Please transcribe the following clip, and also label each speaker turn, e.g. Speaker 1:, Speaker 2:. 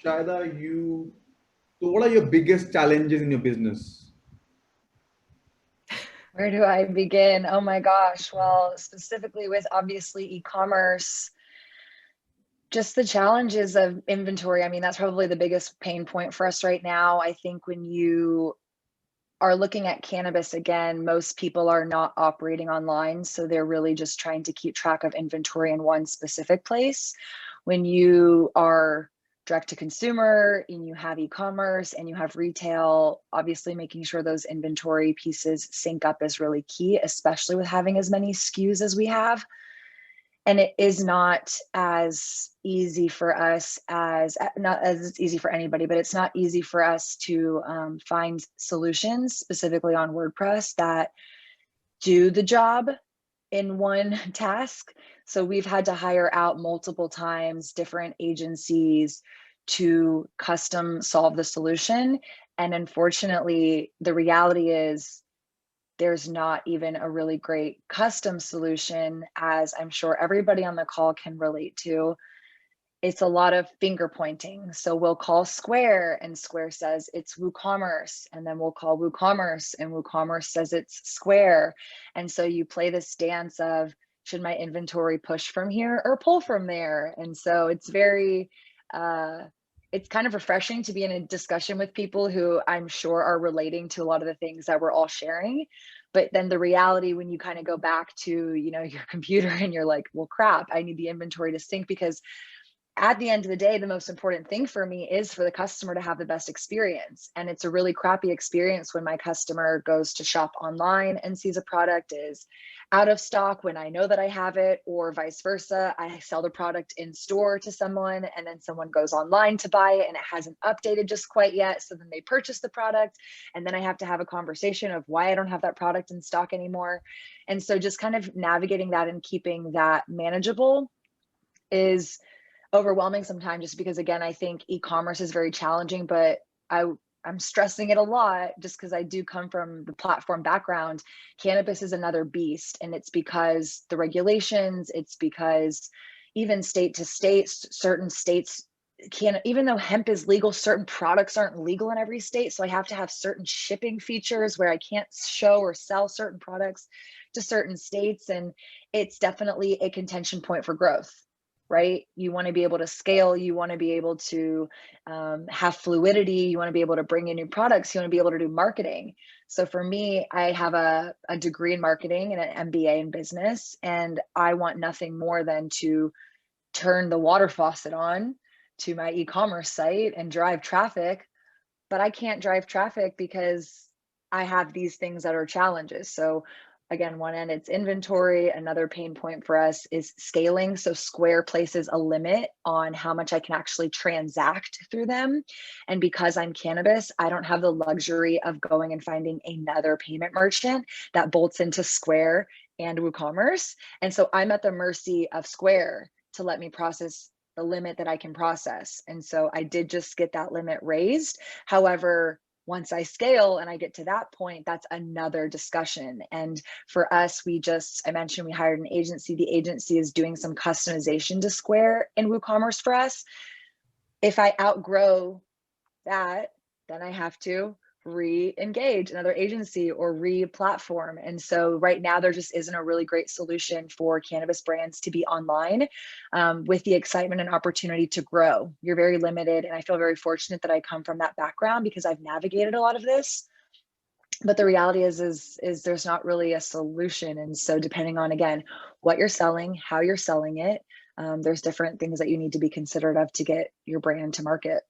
Speaker 1: Shayada, so what are your biggest challenges in your business?
Speaker 2: Where do I begin? Oh my gosh. Well, specifically with obviously e-commerce, just the challenges of inventory. I mean, that's probably the biggest pain point for us right now. I think when you are looking at cannabis again, most people are not operating online. So they're really just trying to keep track of inventory in one specific place. When you are direct to consumer and you have e-commerce and you have retail, obviously making sure those inventory pieces sync up is really key, especially with having as many SKUs as we have. And it is not as easy for us as, not as it's easy for anybody, but it's not easy for us to find solutions specifically on WordPress that do the job in one task. So we've had to hire out multiple times different agencies to custom solve the solution. And unfortunately, the reality is there's not even a really great custom solution, as I'm sure everybody on the call can relate to. It's a lot of finger pointing. So we'll call Square and Square says it's WooCommerce, and then we'll call WooCommerce and WooCommerce says it's Square. And so you play this dance of, should my inventory push from here or pull from there? And so it's very, it's kind of refreshing to be in a discussion with people who I'm sure are relating to a lot of the things that we're all sharing. But then the reality, when you kind of go back to, your computer and you're like, well, crap, I need the inventory to sync, because at the end of the day, the most important thing for me is for the customer to have the best experience. And it's a really crappy experience when my customer goes to shop online and sees a product is out of stock when I know that I have it, or vice versa. I sell the product in store to someone and then someone goes online to buy it and it hasn't updated just quite yet. So then they purchase the product and then I have to have a conversation of why I don't have that product in stock anymore. And so just kind of navigating that and keeping that manageable is overwhelming sometimes, just because, again, I think e-commerce is very challenging, but I'm stressing it a lot just because I do come from the platform background. Cannabis is another beast, and it's because the regulations, it's because even state to state, certain states can't, even though hemp is legal, certain products aren't legal in every state. So I have to have certain shipping features where I can't show or sell certain products to certain states. And it's definitely a contention point for growth, right? You want to be able to scale, you want to be able to have fluidity, you want to be able to bring in new products, you want to be able to do marketing. So for me, I have a degree in marketing and an MBA in business, and I want nothing more than to turn the water faucet on to my e-commerce site and drive traffic. But I can't drive traffic because I have these things that are challenges. So again, one end, it's inventory. Another pain point for us is scaling. So Square places a limit on how much I can actually transact through them. And because I'm cannabis, I don't have the luxury of going and finding another payment merchant that bolts into Square and WooCommerce. And so I'm at the mercy of Square to let me process the limit that I can process. And so I did just get that limit raised. However, once I scale and I get to that point, that's another discussion. And for us, I mentioned we hired an agency. The agency is doing some customization to Square in WooCommerce for us. If I outgrow that, then I have to re-engage another agency or re-platform. And so right now there just isn't a really great solution for cannabis brands to be online with the excitement and opportunity to grow. You're very limited, and I feel very fortunate that I come from that background because I've navigated a lot of this. But the reality is there's not really a solution. And so depending on, again, what you're selling, how you're selling it, there's different things that you need to be considerate of to get your brand to market.